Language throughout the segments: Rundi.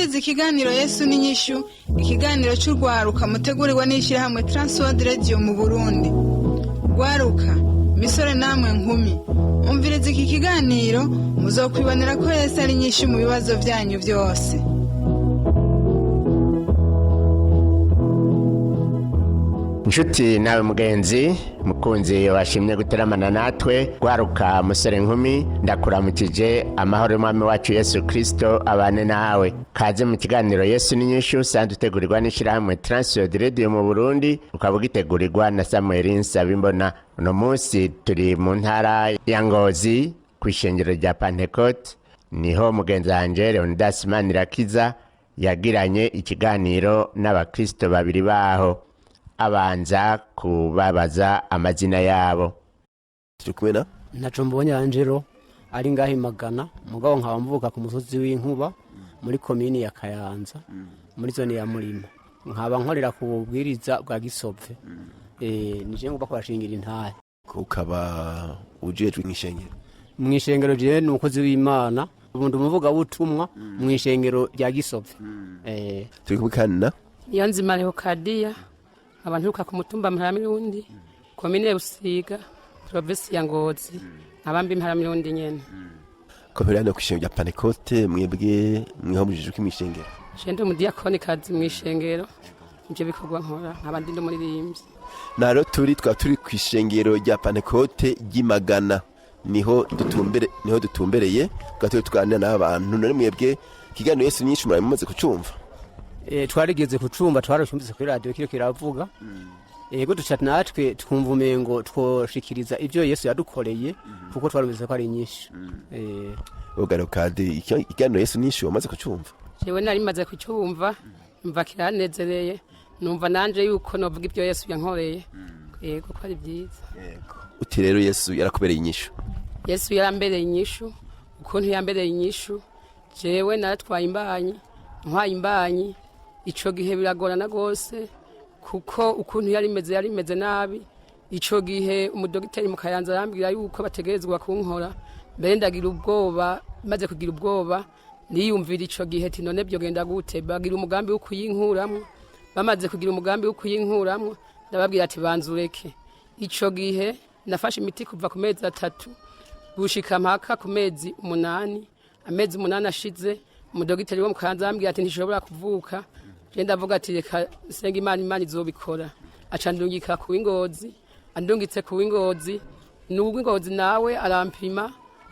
mwumviriza ikiganiro YESU n'INYISHU, ikiganiro cy'urwaruka mutegurirwa n'ishyirahamwe TWR Radio mu Burundi. Rwaruka, misore namwe nkumi, umviriza iki kiganiro muzokwibonera ko YESU ari inyishu mu bibazo byanyu byose. Nshuti nawe mugenzi mukunzi washimye guteramana natwe, rwaruka musore nkumi, ndakuramukije amahoro y'umwami wacu Yesu Kristo abane nawe. Kaze mu kiganiro YESU n'INYISHU sanzwe utegurirwa n'ishyirahamwe TWR Radio mu Burundi, ukaba ugitegurirwa na Samuel Nsabimbona. Uno munsi turi mu ntara ya Ngozi kw'ishengero rya Pentecote, niho mugenzi wanje Leonidas Manirakiza yagiranye ikiganiro n'abakristo babiri baho. Abanza kubabaza amazina yabo. Tukumena naco mbonye Angelo ari ngahi Magana, mugabo nkaba mvuka ku musozi w'Inkuba muri komini ya Kayanza muri zone ya Murima, nkaba nkorera ku bubwiriza bwa Gisopfe. Nije ngomba kwashingira intare. Ukaba ujejwe mw'ishengero je n'umukozi w'Imana, ubundi umuvuga butumwa mw'ishengero rya Gisopfe. Turi kubikana Yanzima Leokadia, abantu uka ku mutumba Mparamurundi, komine Busiga, province ya Ngozi, abambi Mparamurundi nyene. Kopelano kw'ishengero rya Pentecote, mwebwe mwihomujije kw'imishengero. Shende mu diakoni kazi mw'ishengero, ivyo bikorwa nkora nkabandi ndo muri rimvye. Naro turi kw'ishengero rya Pentecote ry'Imagana, niho dutumbereye, gatwe tuganira n'abantu. None mwebwe ikiganiro YESU n'INYISHU muramaze kucumva? Twarigeze kucumba, twaracyumvise kuri radio kiro kiravuga. Ego duca natwe twumva umengo twoshikiriza ivyo Yesu yadukoreye, kuko twarumvise ko ari inyishu. Ugarukade ikiganiro YESU n'INYISHU wamaze kucumva? Jewe nari maze kucumva, mva kiranezereye, numva nanje yuko novuga ivyo Yesu yankoreye. Ego ko ari byiza. Uti rero Yesu yarakubereye inyishu? Yesu yarambereye inyishu, ukuntu yambereye inyishu, jewe naratwaye imbanyi, ntwaye imbanyi. Ico gihe biragorana gose, kuko ukuntu yari meze nabi. Ico gihe umudogiteri mu Kayanza arambwira yuko bategerezwa kunkora, mbere ndagira ubwoba. Maze kugira ubwoba niyumvira ico gihe ati none byo genda gute, bagira umugambi wo kuyinkuramwo. Bamaze kugira umugambi wo kuyinkuramwo, ndababwira ati banzureke. Ico gihe nafashe imiti kuva ku mezi 3 gushika mpaka ku mezi 8. Amezi 8 ashize, umudogiteri wo mu Kayanza arambwira ati ntishobora kuvuka. Genda avuga ati reka senga Imana izobikora. Aca ndungika ku Ingozi, andungitse ku Ingozi, n'ubwo Ingozi nawe arampima,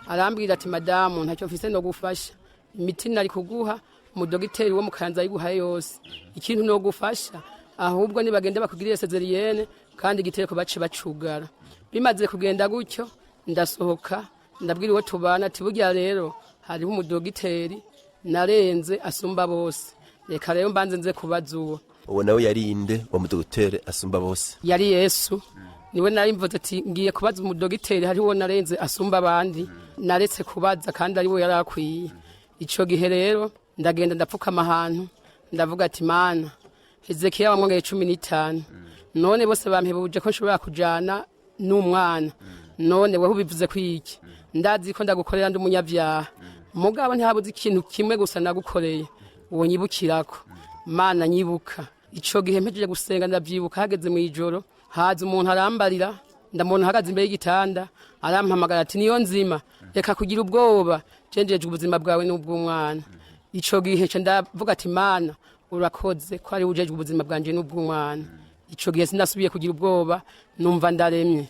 arambwira ati madamu ntacyo mfise no gufasha, imiti nari kuguha umudogiteri wo mu Kayanza yiguhaye yose, ikintu no gufasha ahubwo nibagende bakugirire sezeriyene kandi igitereko bace bacugara. Bimaze kugenda gutyo ndasohoka, ndabwira uwo tubana ati burya rero hariho umudogiteri narenze asumba bose, reka rero mbanze nze kubaza uwo nawe yari inde wa mudogiteri asumba bose? Yari Yesu. Niwe nari mvuze ati ngiye kubaza umudogiteri hariho narenze asumba abandi, naretse kubaza kandi ari we yarakwiye. Ico gihe rero ndagenda ndapfukama ahantu, ndavuga ati Mana, Hezekiya wamwongeye 15, none bose bampebuje ko nshobora kujana n'umwana, none weho bivuze kwiki? Ndazi ko ndagukorera ndi umunyavyaha, mugabo ntihabuze ikintu kimwe gusa nagukoreye, uwo nyibukirako. Mana nyibuka. Ico gihe mpejeje gusenga ndavyibuka, hageze mu ijoro haza umuntu arambarira, ndamubona hagaze imbere y'igitanda, arampamagara ati niyo nzima, reka kugira ubwoba, cenjeje ubuzima bwawe n'ubw'umwana. Ico gihe cyo ndavuga ati Mana urakoze ko ari ujeje ubuzima bwanje n'ubw'umwana. Ico gihe sinasubiye kugira ubwoba, numva ndaremye.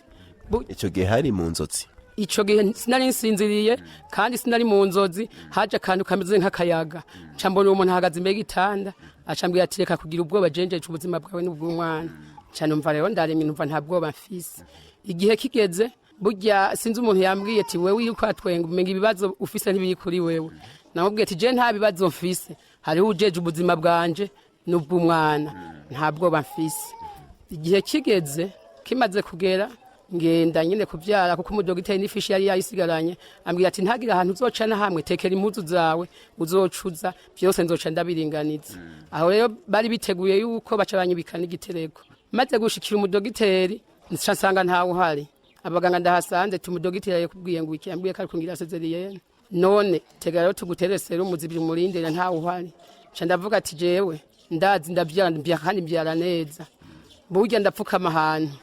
Ico gihe hari mu nzozi? Ico gihe sinari nsinziriye kandi sinari mu nzozi, haje akantu kameze nk'akayaga, cambona umuntu ahagaze imbere y'igitanda, acambwira ati reka kugira ubwoba, cenjeje ubuzima bwawe n'ubw'umwana. Cyane umva rero ndaremye, numva nta bwoba mfise. Igihe kigeze, burya sinzi umuntu yambwiye ati wewe yuko atwenga umenga ibibazo ufise ntibiri kuri wewe. Namubwiye ati je nta bibazo mfise, hariho ujeje ubuzima bwanje n'ubw'umwana, nta bwoba mfise. Igihe kigeze kimaze kugera, ngenda nyine kuvyara, kuko umudogiteri n'ifishi yari yayisigaranye, ambwira ati ntagira ahantu uzoca na hamwe, tekera impuzu zawe uzocuza, byose nzoca ndabiringaniza. Aho rero bari biteguye yuko baca banyibikana igitereko. Maze gushikira umudogiteri nsanga ntawe uhari, abaganga ndahasanze umudogiteri yakubwiye ngo iki, ambwiye ko ari kungira sezeriyene. None tega rero tugutere serumu zibiri umurindire ntawe uhari. ca ndavuga ati jewe ndazi ndavyara kandi mbyara neza burya ndapfukama ahantu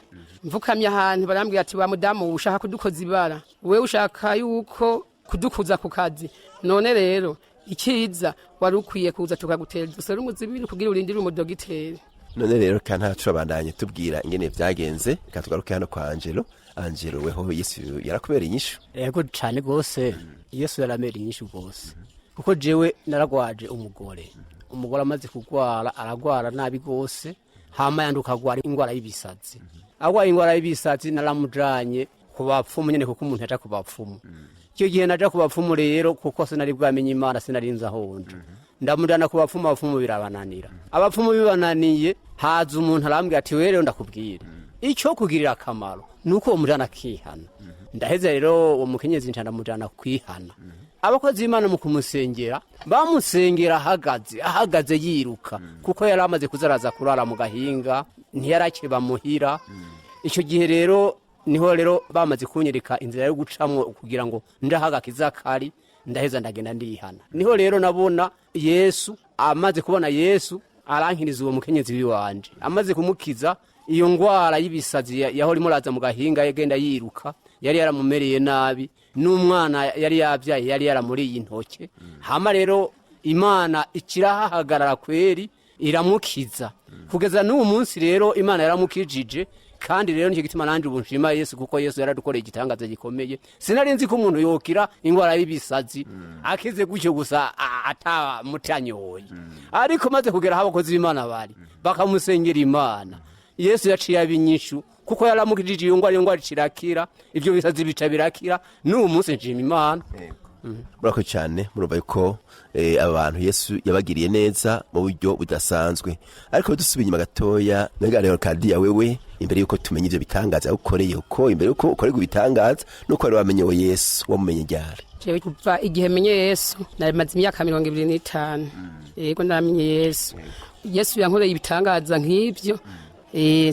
mvukamye ahantu barambwira ati wa mudamu ushaka kudukoza ibara wewe ushaka yuko kudukuza ku kazi none rero ikiza wari ukwiye kuza tukagutera dusore umuzibiri kugira urindire umudogiteri. None rero kandi turabandanye tubwira ingene vyagenze katugaruke hano kwa Angelo weho Yesu yarakubera inyishu. Yego cyane gose Yesu yaramera inyishu gose kuko jewe naragwaje umugore amaze kugwara aragwara nabi gose hama yanduka gwara ingwara y'ibisazi agwa ingwara y'ibisazi naramujanye kubapfumu nyene kuko umuntu yaje kubapfumu cyo gihe naje kubapfumu rero kuko sinari bwamenye Imana sinarinza honje ndamujana kubapfumu abapfumu birabananira abapfumu bibananiye haza umuntu arambwira ati wewe ndakubwira icyo kugirira akamaro nuko umujana kihana ndaheze rero uwo mukenyezi ncandamujana kwihana abakozi b'Imana mu kumusengera bamusengera ahagaze yiruka kuko yari amaze kuzaraza kurara mu gahinga ntiyarakiba muhira. Icyo gihe rero niho rero bamaze kunyereka inzira yo gucamwo kugira ngo ndahagakiza kari ndaheza ndagenda ndihana. Niho rero nabona Yesu amaze kubona Yesu arankiriza uwo mukenyezi wiwanje amaze kumukiza iyo ngwara y'ibisazi yaho rimuraza mu gahinga yagenda yiruka yari yaramumereye nabi n'umwana yari yabyaye yari yaramuriye intoke hama rero Imana ikirahagarara kweri iramukiza kugeza n'uwo munsi rero Imana yaramukijije kandi rero nicyo gituma nanje ubunshima Yesu kuko Yesu yaradukoreye igitangaza gikomeye sinarinzi ko umuntu yokira ingwara y'ibisazi akize gutyo gusa ata mutanyoye ariko maze kugera abakozi b'Imana bari bakamusengera Imana Yesu yaciye abinyishu kuko yaramukijije iyo ngwara cirakira ivyo bisazi bica birakira n'uwo munsi njima Imana. Murako cyane murumva yuko abantu Yesu yabagiriye neza mu buryo budasanzwe ariko dusubiye inyuma gatoya nagare kandi ya wewe imbere yuko tumenye ivyo bitangaza ukoreye uko imbere yuko ukorega ibitangaza nuko ari wamenye Yesu wamumenye ryari. Jewe kuva igihe menye Yesu narimaze imyaka 25 yego namenye Yesu yankoreye ibitangaza nk'ivyo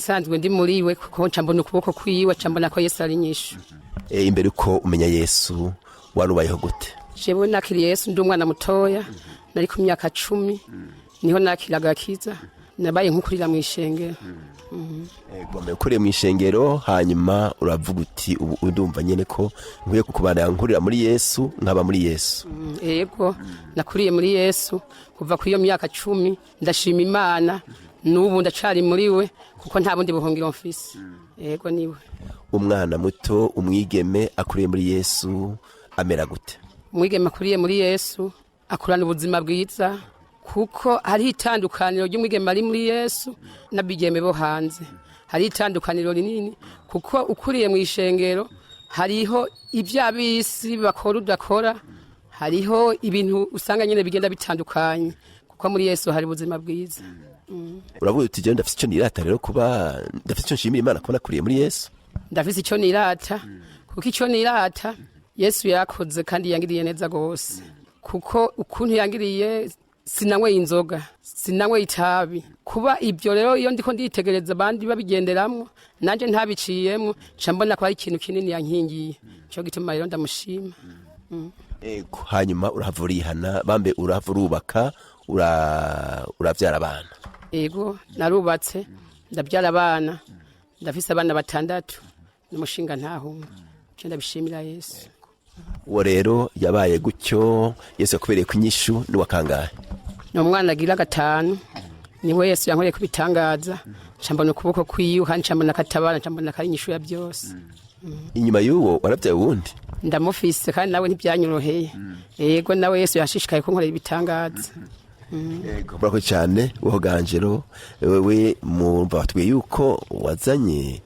sanzwe ndi muri we kuko ncambona ukuboko kwiwe cambona ko Yesu ari inyishu. Imbere uko umenya Yesu warubayeho gute? Jewe nakiriye Yesu ndi umwana mutoya nari ku myaka 10 niho nakiraga kiza nabaye nkukurira mu ishengero. Gombe ukuriye mu ishengero hanyuma uravuga uti udumva nyene ko nkwiye kukubana nkurira muri Yesu nkaba muri Yesu. Yego nakuriye muri Yesu kuva ku iyo myaka 10 ndashima Imana n'ubu ndacari muri we kuko nta bundi buhungiro mfise. Yego niwe. Umwana muto umwigeme akuriye muri Yesu amera gute? Umwigeme akuriye muri Yesu akurana ubuzima bwiza kuko hari itandukaniro ry'umwigeme ari muri Yesu n'abigeme bo hanze. Hari itandukaniro rinini kuko ukuriye mu ishengero hariho ivy'abisi bakora udakora hariho ibintu usanga nyene bigenda bitandukanye kuko muri Yesu hari ubuzima bwiza. Uravuga uti je ndafise icyo nirata rero kuba ndafise icyo nshimira Imana kubona kuriye muri Yesu. Ndafise icyo nirata kuko icyo nirata Yesu yakoze kandi yangiriye neza gose kuko ukuntu yangiriye sinanywe inzoga sinanywe itabi kuba ibyo rero iyo ndiko nditegereza abandi babigenderamwo nanje ntabiciyemwo cambona ko ari ikintu kinini yankingiye cyo gituma rero ndamushima. Ego hanyuma urahavurihana bambe uravurubaka uravyara abana. Ego narubatse ndabyara abana ndafise abana 6 n'umushinga ntahumwe cyo ndabishimira Yesu. Uwo rero yabaye gutyo Yesu yakubereye ku inyishu ni wakangahe? No mwana agira 5 niwe Yesu yankoreye kubitangaza cambona ukuboko kwiyu kandi cambona katabana cambona kari inyishu ya byose. Inyuma y'uwo warabyaye wundi? Ndamufise kandi nawe ntibyanyoroheye. Yego nawe Yesu yashishikaye kunkorera ibitangaza. Yego brako cyane wohogangero wewe mumva batwiye yuko wazanye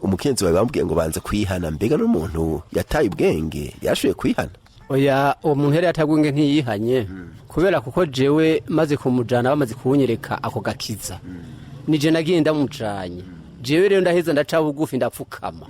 umukenzi wawe bambwiye ngo banze kwihana mbega n'umuntu yataye ubwenge yashoye kwihana. Oya umuntu yari yatagwenge ntiyihanye kubera kuko jewe maze kumujana bamaze kunyereka ako gakiza nije nagiye ndamujanye jewe rero ndaheza ndaca bugufi ndapfukama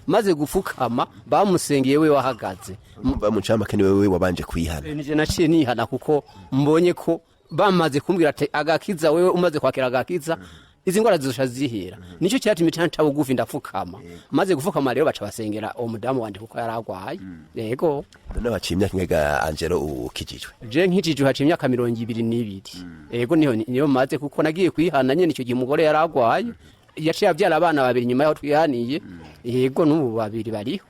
maze gufukama bamusengeye we wahagaze bamucama kene wewe wabanje kwihana. Nije naciye nihana kuko mbonye ko bamaze kumbwira ati agakiza wewe umaze kwakira agakiza izi ngwara zizosha zihera nico cyatumye cyanca bugufi ndapfukama maze gufukama rero baca basengera uwo mudamu wanje kuko yaragwaye yego none waciye imyaka ingega Angelo ukijijwe je nkijijwe haciye imyaka 22 yego niyo maze kuko nagiye kwihana nyene ico gihe umugore yaragwaye yaciye avyara abana babiri nyuma yaho twihaniye yego n'ubu babiri bariho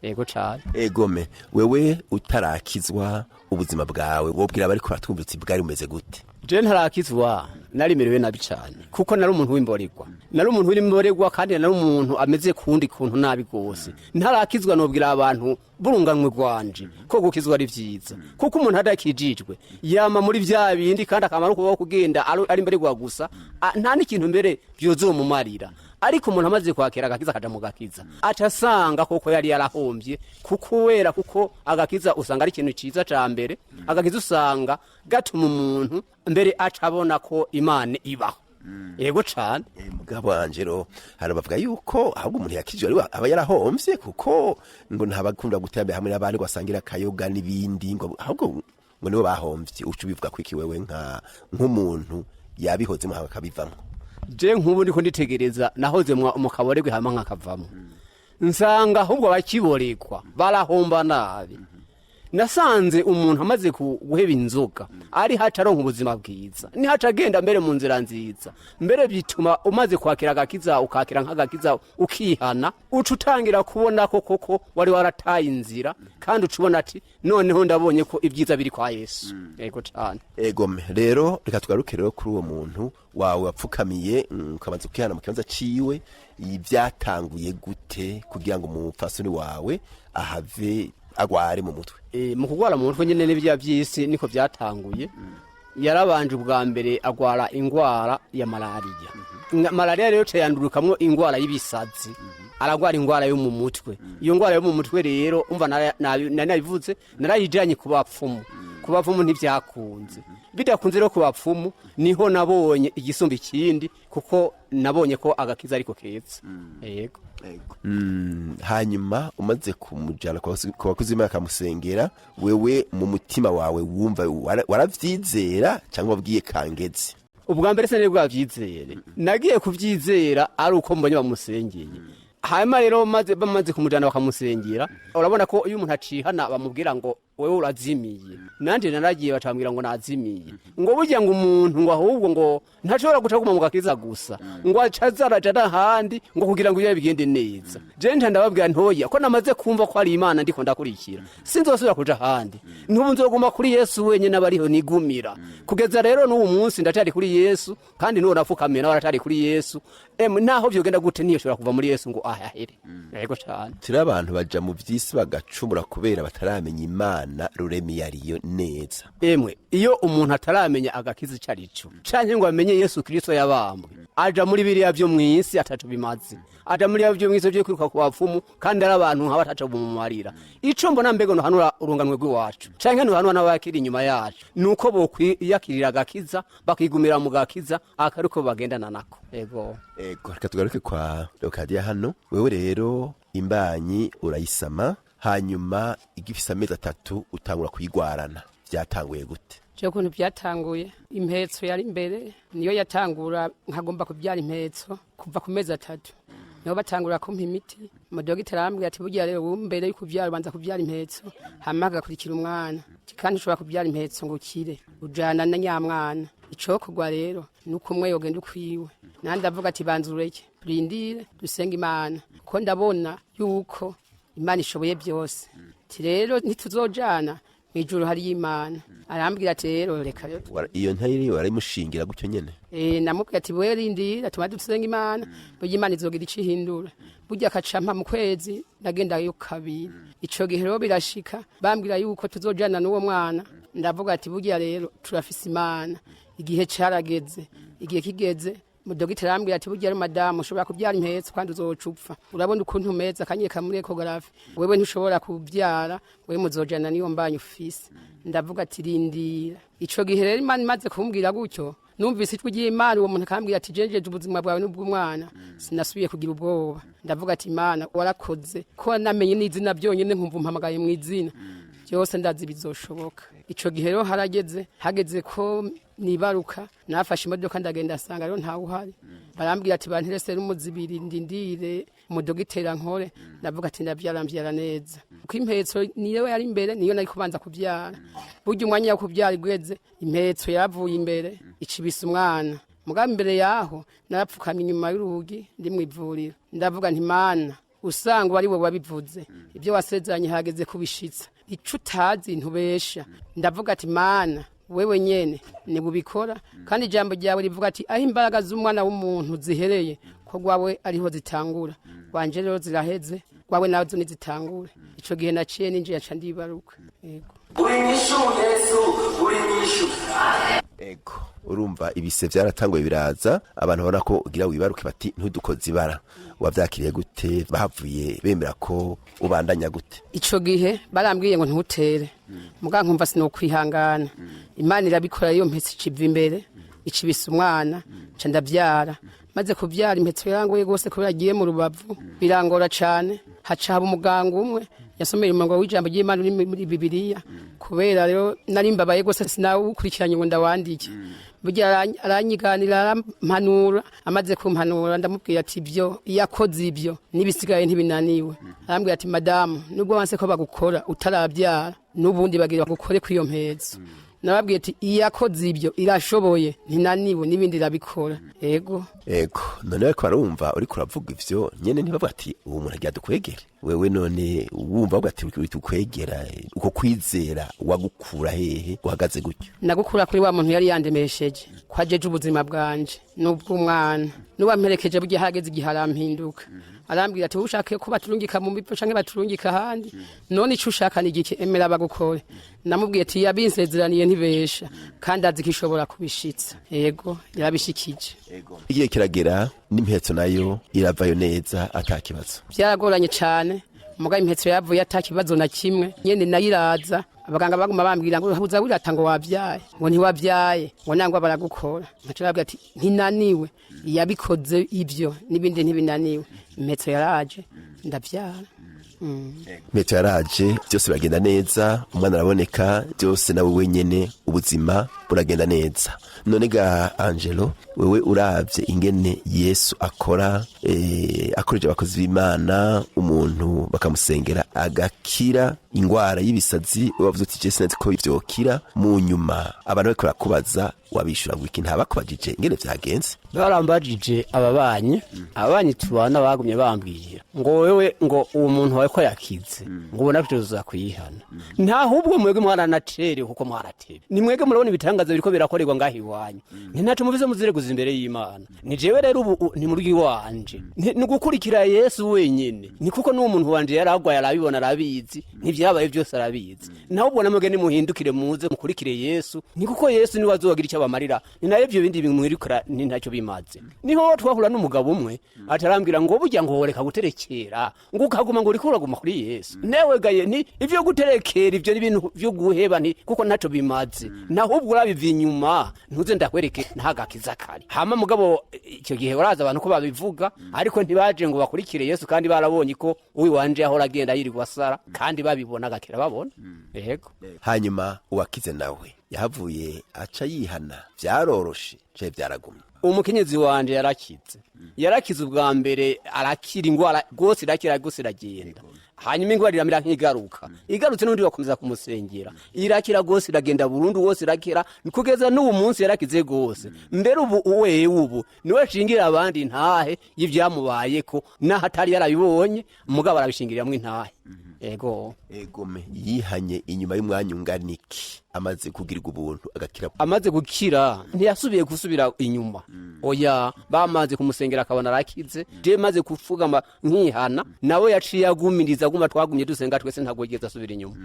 yego cyane egome wewe utarakizwa ubuzima bwawe wobwira bari kuratwumvitse bwari umeze gute je ntarakizwa narimerewe nabi cyane kuko nari umuntu w'imborerwa kandi nari umuntu ameze kundi kuntu nabi gose ntarakizwa nobwira abantu burunganwe rwanje ko gukizwa ari vyiza kuko umuntu adakijijwe yama muri vya bindi kandi akamara kubaho kugenda ari mbererwa gusa nta n'ikintu mbere byozomumarira ariko umuntu amaze kwakira agakiza akaja mu gakiza acasanga koko yari yarahombye kuko agakiza usanga ari ikintu ciza ca mbere agakiza usanga gatuma umuntu mbere acabona ko Imana ibaho yego cane mugabo Angelo harabavuga yuko ahubwo umuntu yakijwe ari aba yarahombye kuko ngo ntabakunda gutembera hamwe n'abandi gwasangira kayoga n'ibindi ngo ahubwo ngo nibo bahombye ucu bivuga kwiki wewe nk'umuntu yabihoze mu hakabivamo je nk'ubu ndiko nditegereza nahoze mu kaboregwe hama nkakavamo nsanga ahubwo bakiborekwa barahomba nabi nasanze umuntu amaze guheba inzoga ari hacaronka ubuzima bwiza ni hacagenda mbere mu nzira nziza mbere bituma umaze kwakira agakiza ukakira nk'agakiza ukihana ucutangira kubona ko koko wari warataye inzira kandi ucubona ati noneho ndabonye ko ibyiza biri kwa Yesu yego cyane egome rero reka tugaruke rero kuri uwo muntu wawe wapfukamiye ukabanza ukihana mu kibanza ciwe ibyatanguye gute kugira ngo umupfasoni wawe ahave agware mu mutwe mu kugwara mu mutwe nyene n'ibya byisi niko byatanguye yarabanje ubwa mbere agwara ingwara ya malaria malaria rero cyandurukamwo ingwara y'ibisazi aragwara ingwara yo mu mutwe iyo ngwara yo mu mutwe rero umva nabivuze narayijanye ku bapfumu ntivyakunze bidakunze rero ku bapfumu niho nabonye igisumba ikindi kuko nabonye ko agakiza ariko keza yego hanyuma umaze kumujana kwa bakuzima akamusengera wewe mu mutima wawe wumva waravyizera cyangwa wabwiye kangeze ubwa mbere se nibwo avyizere nagiye kuvyizera ari uko mbonye bamusengeye hanyuma rero bamaze kumujana bakamusengera urabona ko iyo umuntu acihana bamubwira ngo wewe urazimiye nanje naragiye batambwira ngo nazimiye ngo burya ngo umuntu ngo ahubwo ngo ntashobora guca kuma mu gakiza gusa ngo acazaraja n'ahandi ngo kugira ngo bigende neza je ndababwira ntoya ko namaze kumva ko ari Imana ndiko ndakurikira sinzosubira kuja ahandi ntubu nzoguma kuri Yesu wenye nabariho nigumira kugeza rero n'uwo munsi ndacari kuri Yesu kandi n'uwo nafukamye nawe aracari kuri Yesu naho byogenda gute niyo shobora kuva muri Yesu ngo ahere yego cyane tira abantu baja mu vyisi bagacumura kubera bataramenya Imana ruremi yariyo neza iyo umuntu ataramenya agakiza carico canke ngo amenye Yesu Kristo yabambwe aja muri biriya byo mwisi atacu bimaze aja muri byo mwisi byo kwiruka ku bapfumu kandi ari abantu nk'abatacu bumumarira ico mbona mbego no hanura urunganwe rw'iwacu canke no hanura n'abakiri inyuma yacu nuko bokwiyakirira agakiza bakigumira mu gakiza akaruko bagendana nako ego reka tugaruke kwa Lokadia hano wewe rero imbanyi urayisama hanyuma igifisa amezi 3 utangura kuyigwarana byatanguye gute je kuntu byatanguye impetso yari imbere niyo yatangura nkagomba kubyara impetso kuva ku mezi 3 niho batangura kumpa imiti umudogiteri arambwira ati burya rero mbere yuko kubyara ubanza kubyara impetso hama agakurikira umwana kandi ushobora kubyara impetso ngo ukire ujana na nyamwana icokugwa rero nuko umwe yogenda ukwiwe nandi avuga ati banzureke turindire dusenga Imana ko ndabona yuko Imana ishoboye byose ti rero ntituzojana mwijuru hari Imana arambwira ati rero reka rero iyo ntayiri waramushingira gutyo nyene namubwira ati wewe rindira tuma dusenga Imana burya Imana izogira icihindura burya akacampa mu kwezi nagenda yo kabiri ico gihe rero birashika bambwira yuko tuzojana n'uwo mwana ndavuga ati burya rero turafise Imana igihe carageze igihe kigeze mudogiteri arambwira ati burya ari madamu ushobora kubyara impetso kandi uzocupfa urabona ukuntu umeze akanyeka muri ecographe wewe ntushobora kubyara wewe muzojana niyo mbanyu ufise ndavuga ati rindira ico gihe rero Imana imaze kumbwira gutyo numvise ijwi ry'Imana uwo muntu akambwira ati jeje ubuzima bwawe n'ubw'umwana sinasubiye kugira ubwoba ndavuga ati Imana warakoze ko namenye n'izina byonyene nkumva mpamagaye mu izina byose ndazi bizoshoboka. Ico gihe rero hageze ko nibaruka nafashe imodoka ndagenda asanga rero ntawe uhari, barambwira ati bantere serumu zibiri ndindire umudogitera nkore, ndavuga ati ndavyara neza kuko impetso niyo yari imbere, niyo nari kubanza kuvyara. Burya umwanya wo kuvyara igweze, impetso yavuye imbere icibisa umwana. Mugabe imbere yaho narapfukamye inyuma y'urugi ndi mw'ivuriro, ndavuga nti Mana usanga ari wowe wabivuze, ibyo wasezeranye hageze kubishitsa, ico utazi ntubesha. Ndavuga ati Mana wewe nyene ni bubikora, kandi ijambo ryawe rivuga ati aho imbaraga z'umwana w'umuntu zihereye ko gwawe ariho zitangura, wanje rero ziraheze, gwawe nazo nizitangure. Ico gihe naciye ninjiye aca ndibaruka. Yego INYISHU YESU INYISHU. Ego urumva ibise byaratanguye biraza, abantu babona ko ugira wibaruke bati ntudukoze ibara. Wavyakiriye gute? Bahavuye bemera ko ubandanya gute? Ico gihe barambwiye ngo ntutere, muga nkumva sinokwihangana. Imana irabikora, iyo mpetse iciva imbere icibisa umwana ca ndavyara. Maze kuvyara impetso yarangoye gose kubera agiye mu rubavu, birangora cane. Haca haba umuganga umwe yasomera umurongo w'ijambo ry'Imana uri muri Bibiliya, kubera rero nari mbabaye gose sinawukurikiranye ngo ndawandike. Burya aranyiganira arampanura, amaze kumpanura ndamubwira ati ibyo yakoze ibyo nibisigaye ntibinaniwe. Arambwira ati madamu nubwo wanse ko bagukora utarabyara n'ubundi bagira bagukore kwiyo mpetso. Nababwiye ati iyakoze ibyo irashoboye ntinaniwe n'ibindi irabikora. Ego none ko barumva uri kuravuga ivyo nyene ntibavuga ati uwo muntu agiye dukwegera wewe, none wumva uvuga ati uri tukwegera, uko kwizera wagukura hehe uhagaze gutyo? Nagukura kuri wa muntu yari yandemesheje kwajeje ubuzima bwanje n'ubw'umwana, n'uwamperekeje burya hageze igihe arampinduka. Arambwira ati ushaka ko baturungika mu mipfu canke baturungika ahandi, none ico ushaka ni igiki, emera bagukore. Namubwiye ati yabinsezeraniye ntibesha kandi azi kishobora kubishitsa. Yego yarabishikije. Igihe kiragera n'impetso nayo iravayo neza atakibazo. Byaragoranye cane, muga impetso yavuye atakibazo na kimwe, nyene nayiraza. Abaganga baguma bambwira ngo huza wirata ngo wavyaye, ngo ntiwavyaye, ngo nangwa baragukora. Nkaca babwira ati ntinaniwe, yabikoze ivyo n'ibindi ntibinaniwe. Impetso yaraje ndavyara. Impetso yaraje, byose biragenda neza, umwana araboneka, byose nawe wenyene ubuzima buragenda neza. None ga Angelo, wewe uravye ingene Yesu akora, akoreje abakozi b'Imana, umuntu bakamusengera agakira ingwara y'ibisazi, wavuze uti Yesu nzi ko ivyokira, mu nyuma abantu bariko barakubaza wabishura ngo iki, ntabakubajije ingene vyagenze? Barambajije ababanyi tubana bagumye bambwira ngo wewe ngo uwo muntu wawe ko yakize ngo ubona ko tuza kwihana, ntahubwo mwege mwana natere kuko mwaratebe, ni mwege murabona ibitangaza biriko birakorerwa ngahi wanyu, ntaco muvize muzireguza imbere y'Imana. Ni jewe rero ubu ni muri wanje ni gukurikira Yesu wenyene, ni kuko n'uwo muntu wanje yaragwaye arabibona arabizi, ntivyabaye byose arabizi. Naho ubona mwege ni muhindukire muze mukurikire Yesu, ni kuko Yesu ni wazogira icyo bamarira, ni nayo byo bindi bimwirikira ni ntacyo bimaze. Niho twahura n'umugabo umwe atarambira ngo burya ngo horeka guterekera ngo ukaguma ngo rikuraguma kuri Yesu. Newe gaye ni ivyo guterekera ivyo n'ibintu byo guheba ni kuko ntacyo bimaze, naho ubwo urabiva inyuma ntuze ndakwereke ntagakiza kari. Hama mugabo icyo gihe uraza abantu ko babivuga, ariko ntibaje ngo bakurikire Yesu kandi barabonye ko uwi wanje aho ragenda yirirwa sara kandi babibona gakira babona. Yego hanyuma uwakize nawe yahavuye aca yihana, byaroroshe je byaragumye. Umukenyezi wanje yarakize ubwa mbere, arakira ingwara gose, irakira gose iragenda. Hanyuma ingwara iramira nk'igaruka, igarutse n'undi bakomeza kumusengera, irakira gose iragenda burundu wose irakira, kugeza n'ubu munsi yarakize gose. Mbere ubu niwe shingira abandi ntahe y'ivyamubayeko, naho atari yarabibonye mugabo arabishingiriramwe intahe. Egome yihanye inyuma y'umwanya unganiki, amaze kugirirwa ubuntu agakira. Amaze gukira ntiyasubiye gusubira inyuma. Oya, bamaze kumusengera akabona arakize, je maze kufugama nkihana, nawe yaciye agumiriza guma twagumye dusenga twese ntago yigeze asubira inyuma.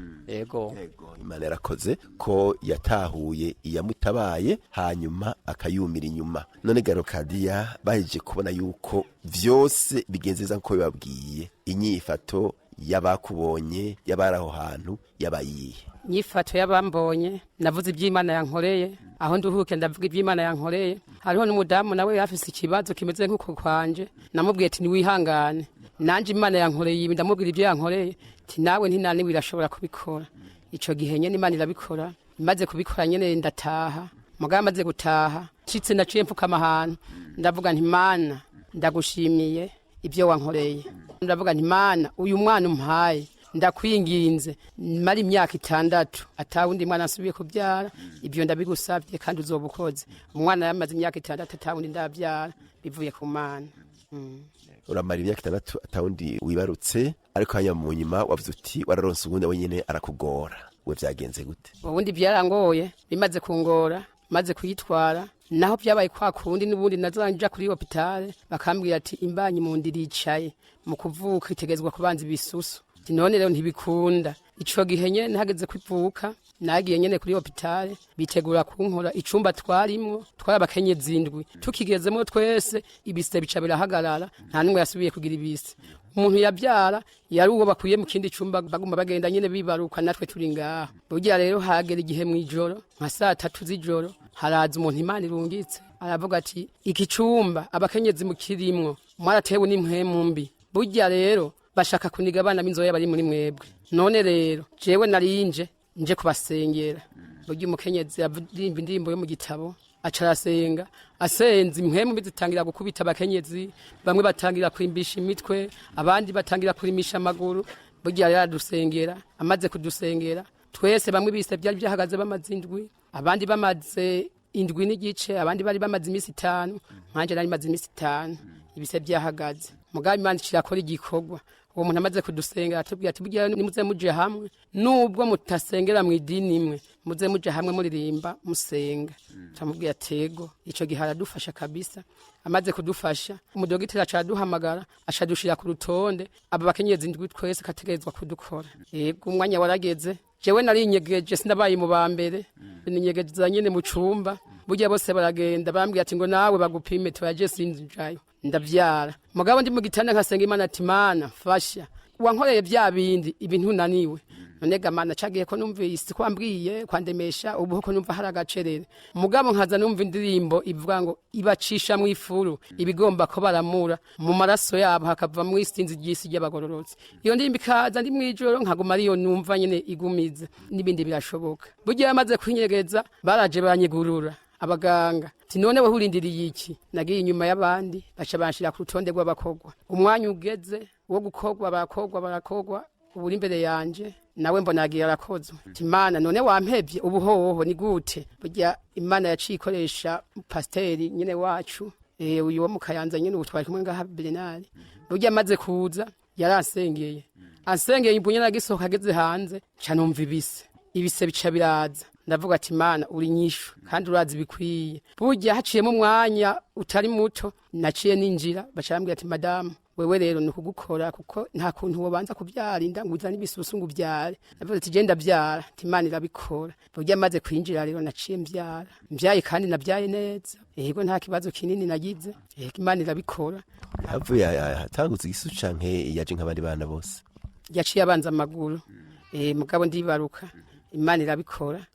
Imana yarakoze ko yatahuye iyamutabaye, hanyuma akayumira inyuma. None Garokadiya bahije kubona yuko vyose bigenzeza nko bibabwiye, inyifato yabakubonye yabaraho hantu yabayiye. Nyifato yabambonye navuze iby'Imana yankoreye, aho nduhuke ndavuga iby'Imana yankoreye. Hariho n'umudamu nawe yafise ikibazo kimeze nk'uko kwanje, namubwiye ati niwihangane, nanje Imana yankoreye ibi, ndamubwira ibyo yankoreye, ati nawe ntinani birashobora kubikora. ico gihe nyene Imana irabikora imaze kubikora nyene ndataha mugabo amaze gutaha citse naciye mfukama ahantu ndavuga nti Mana ndagushimiye ibyo wankoreye ndavuga nti Mana uyu mwana umpaye ndakwinginze mari imyaka 6 atawundi mwana asubiye kubyara ibyo ndabigusabye kandi uzobukoze umwana yamaze imyaka 6 atawundi ndabyara bivuye ku Mana. Uramara imyaka 6 atawundi wibarutse ariko hanya mu nyuma wavuze uti wararonse ubundi wenyene arakugora we vyagenze gute? Ubundi byarangoye bimaze kungora maze kuyitwara naho byabaye kwa kundi n'ubundi nazanja kuri hopitale bakambwira ati imbanyi mu ndiricaye mu kuvuka itegezwa kubanza ibisusu none rero ntibikunda ico gihe nyene hageze kwivuka nagiye nyene kuri hopitale bitegura kunkora icumba twarimwo twarabakenyezi 7 tukigezemo twese ibise bica birahagarara nta numwe yasubiye kugira ibise umuntu yabyara yari uwo bakuye mu kindi cumba baguma bagenda nyene bibaruka natwe turi ngaha burya rero hagera igihe mwijoro nka saa 3 z'ijoro haraza umuntu Imana irungitse aravuga ati iki cumba abakenyezi mukirimwo mwaratewe n'impwemu mbi burya rero bashaka kuniga abana b'inzoya bari muri mwebwe none rero jewe narinje nje kubasengera burya umukenyezi avurimba indirimbo yo mu gitabo acarasenga asenze impwemu bizitangira gukubita abakenyezi bamwe batangira kwimbisha imitwe abandi batangira kurimisha amaguru burya rero adusengera amaze kudusengera twese bamwe bise byari byahagaze bamaze 7 abandi bamaze 7 n'igice abandi bari bamaze imisi 5 nkanje nari maze imisi 5 ibise byahagaze mugabe Imana cirakora igikorwa uwo muntu amaze kudusenga atubwiye ati burya nimuze muje hamwe nubwo mutasengera mu idini imwe muze muje hamwe muririmba musenga tamubwiye atego ico gihara dufasha kabisa amaze kudufasha umudogiteri acaduhamagara ashadushira ku rutonde aba bakenyezi 7 twese kategezwa kudukora yego umwanya warageze jewe nari inyegeje sinabaye mu bambere ninyegeza nyene mu cumba burya bose baragenda bambwiye ati ngo nawe bagupime twaje sinjayo ndavyara mugabo ndi mu gitanda nkasenga Imana ati Mana fasha wankoreye bya bindi ibintu naniwe none gamana cagiye ko numvise kwambwiye kwandemesha ubu ko numva haragacerere mugabo nkaza numva indirimbo ivuga ngo ibacisha mu ifuru ibigomba ko baramura mu maraso yabo hakava mu isinzi ry'isi ry'abagororotsi iyo ndimbi kaza ndi mwijoro nkaguma ariyo numva nyene igumiza nibindi birashoboka burya yamaze kwinyegeza baraje banyegurura abaganga none we hurindiriye iki nagiye inyuma y'abandi baca banshira ku rutonde rw'abakogwa umwanya ugeze wo gukogwa barakogwa uburi imbere yanje nawe mbona yagiye arakozwe Imana none wampevye ubuhoho ni gute burya Imana yacikoresha pasteri nyene wacu uyu wo mu Kayanza nyene utwari kumwe ngaha Bernard burya amaze kuza yarasengeye asengeye imbunya nagisohoka ageze hanze ca numva ibise bica biraza ndavuga ati Mana uri nyishu kandi urazi bikwiye burya haciyemo umwanya utari muto naciye ninjira bacambwira ati madame wewe rero nikugukora kuko nta kuntu wobanza kubyara indanguza n'ibisusu ngo ubyare ndavuga ati je ndabyara ati Imana irabikora burya maze kwinjira rero naciye mbyaye kandi nabyaye neza yego nta kibazo kinini nagize yego Imana irabikora havuye hatangutse igisusu canke yaje nk'abandi bana bose yaciye abanza amaguru mugabo ndibaruka Imana irabikora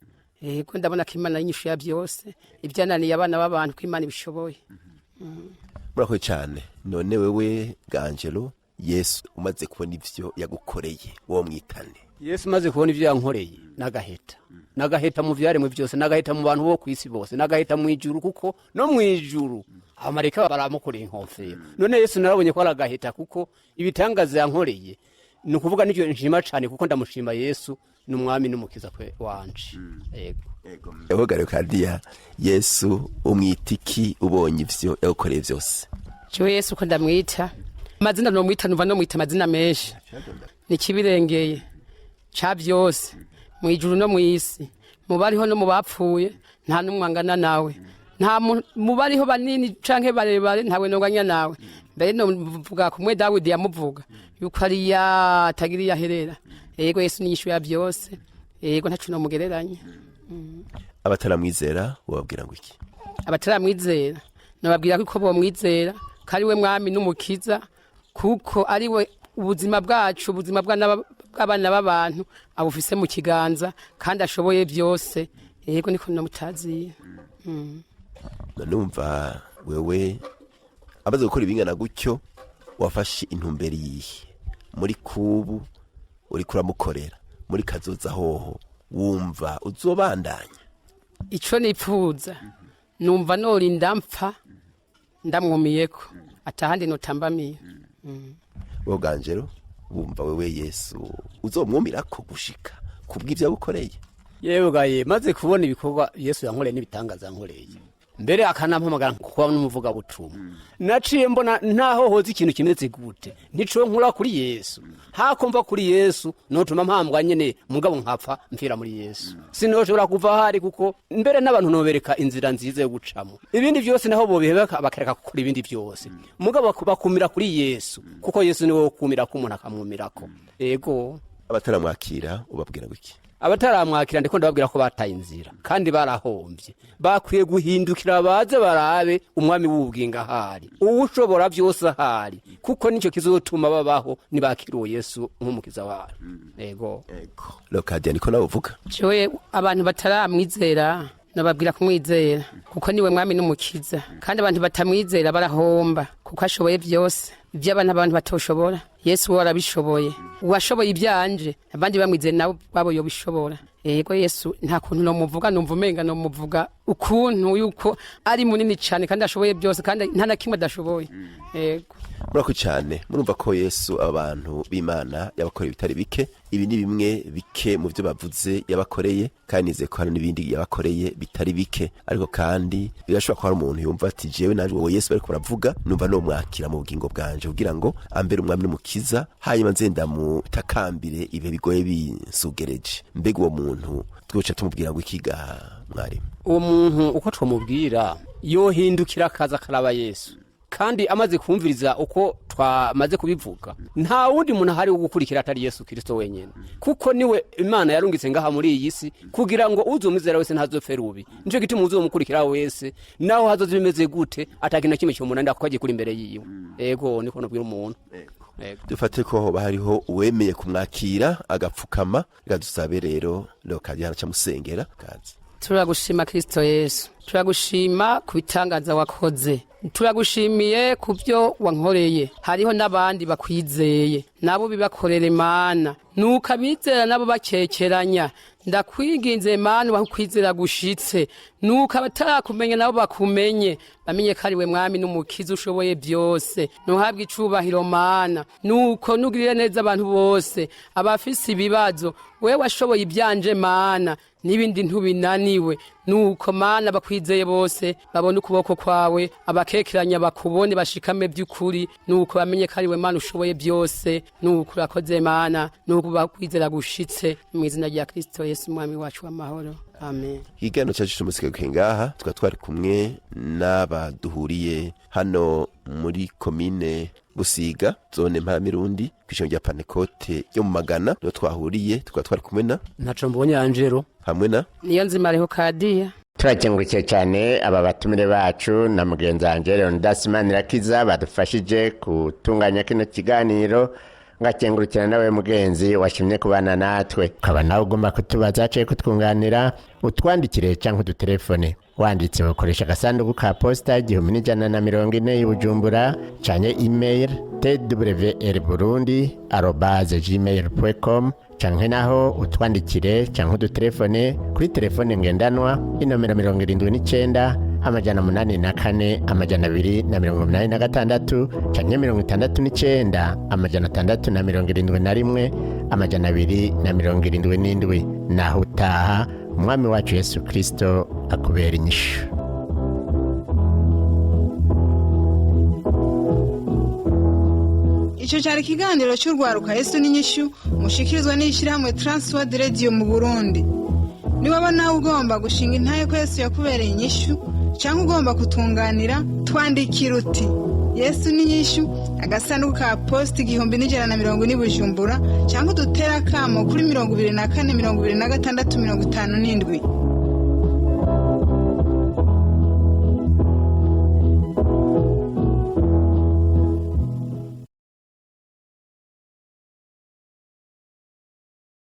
yego ndabona ko Imana yinyishu ya byose ibyananiye abana b'abantu ko Imana ibishoboye. Murakoze cyane none wewe Gangelo Yesu umaze kubona ivyo yagukoreye wo mwitane Yesu umaze kubona ivyo yankoreye nagaheta mu vyaremwe byose nagaheta mu bantu bo kwisi bose nagaheta mu ijuru kuko no mu ijuru amareka baramukoreye inkofero none Yesu narabonye ko aragaheta kuko ibitangaza yankoreye nukuvuga n'icyo nshima cyane kuko ndamushima Yesu n'umwami n'umukiza kwe wanje yego yabogare kadiya Yesu umwitiki ubonye ivyo yagukoreye byose cyo Yesu ko ndamwita amazina no mwita numva no mwita amazina menshi ni kibirengeye ca byose mu ijuru no mu isi mubariho no mubapfuye nta numwangana nawe nta mubariho banini canke barebare ntawe nonganya nawe mbere no mvuga kumwe Dawidi yamuvuga yuko ari yatagiriye aherera yego Yesu ninyishu ya byose yego ntacu no mugereranye. Abataramwizera ubabwira ngo iki? Abataramwizera nababwira ko bo mwizera kari we mwami n'umukiza kuko ari we ubuzima bwacu ubuzima bw'abana b'abantu abufise mu kiganza kandi ashoboye byose yego niko namutaziye. Numva wewe abaze gukora ibingana gutyo wafashe intumberi yihe muri kubu uri kuramukorera muri kazoza hoho wumva uzobandanya? ico nipfuza numva norinda mpfa ndamwumiyeko atahandi notambamiye. Woganjero wumva wewe Yesu uzomwumirako gushika kubw'ivyo yagukoreye? yewe gaye maze kubona ibikorwa Yesu yankoreye n'ibitangaza yankoreye mbere akanampamagara kuba n'umuvuga butumwa naciye mbona ntaho hoza ikintu kimeze gute ntico nkura kuri Yesu hakomva kuri Yesu notuma mpambwa nyene mugabo nkapfa mfira muri Yesu sinoshobora kuva hari kuko mbere n'abantu nobereka inzira nziza yo gucamo ibindi byose naho bobiheba bakareka gukora ibindi byose mugabo bakumira kuri Yesu kuko Yesu niwe wokumira ko umuntu akamwumirako. Ego abataramwakira ubabwira guki? abataramwakira ndiko ndababwira ko bataye inzira kandi barahombye bakwiye guhindukira baze barabe umwami w'ubwinga hari uwushobora byose hari kuko nicyo kizotuma babaho nibakiriwe Yesu nk'umukiza wabo. Ego Lokadia niko nawe uvuga? Jewe abantu bataramwizera nababwira kumwizera kuko niwe mwami n'umukiza kandi abantu batamwizera barahomba kuko ashoboye byose ibyo abantu batoshobora Yesu warabishoboye uwashoboye ibyanje abandi bamwizera nabo babo yo bishobora. Yego Yesu nta kuntu no muvuga numva umenga no muvuga ukuntu yuko ari munini cyane kandi ashoboye byose kandi nta na kimwe adashoboye. Yego murako cyane murumva ko Yesu abantu b'Imana yabakoreye bitari bike, ibi ni bimwe bike mu byo bavuze yabakoreye kandi nize ko hari n'ibindi yabakoreye bitari bike, ariko kandi birashobora ko hari umuntu yumva ati jewe naje wowe Yesu bariko baravuga numva no mwakira mu bugingo bwanje kugira ngo ambere umwami n'umukiza hanyuma nzenda mu takambire ibe bigoye binsugereje. Mbega uwo muntu twoca tumubwira ngo ikiga mwari? Uwo muntu uko twamubwira yohindukira kaza karaba Yesu kandi amaze kumviriza uko twamaze kubivuga nta wundi muntu hari wo gukurikira atari Yesu Kristo wenyene kuko niwe Imana yarungitse ngaha muri iyi si kugira ngo uzumizera wese ntazopfe rubi nico gituma uzomukurikira wese naho hazoze bimeze gute atagina kimwe cyo umuntu kwagiye kuri imbere yiwe. Ego niko nabwira umuntu. Dufate ko hoba hariho uwemeye kumwakira agapfukama gadusabe rero Lokadia cha musengera kazi. Turagushima Kristo Yesu, turagushima kubitangaza wakoze, turagushimiye kubyo wankoreye. Hariho nabandi bakwizeye nabo bibakorere Mana nuka bizera nabo bakekeranya ndakwinginze Mana bakwizera gushitse nuka batarakumenya nabo bakumenye bamenye ko ari we mwami n'umukiza ushoboye byose nuhabwe icubahiro Mana nuko nugirire neza abantu bose abafise ibibazo we washoboye ibyanje Mana nibindi ntubinaniwe nuko Mana bakwizeye bose babone ukuboko kwawe abakekeranya bakubone bashikame by'ukuri nuko bamenye ko ari we Mana ushoboye byose nuko urakoze Mana nuko bakwizera gushitse mu izina rya Kristo Yesu mwami wacu w'amahoro. Amen. Ikiganiro cyacu cy'umusika ngaha twari kumwe n'abaduhuriye hano muri komine Busiga zone Mpamirundi kwishonje rya Panekote yo mu Magana no twahuriye twari kumwe na Naco mbonye Angelo hamwe na niyo nzima reho Kadia. Turakengurukiye cyane aba batumire bacu na mugenzi Angelo Ndasimanirakiza badufashije kutunganya kino kiganiro. Ngakengurukira nawe mugenzi washimye kubana natwe ukaba nawe ugomba kutubaza cyo kutwunganira utwandikire cyangwa udutelefone wanditse ukoresha agasanduku ka posta 1140 y'Ubujumbura canke email twrburundi@gmail.com canke naho utwandikire cyangwa udutelefone kuri telefone ngendanwa inomero 79 amajana 84 amajana 286 canke 69 amajana 671 amajana 277 naho utaha umwami wacu Yesu Kristo akubera inyishu. Ico cyari ikiganiro cy'urwaruka Yesu n'inyishu mushikirizwa n'ishyirahamwe TWR Radio mu Burundi. Niba nawe ugomba gushinga intaye ko Yesu yakubereye inyishu cyangwa ugomba kutunganira twandikira uti Yesu n'inyishu agasanduku ka post 1140 Bujumbura cyangwa dutera kamo kuri 24 26 57.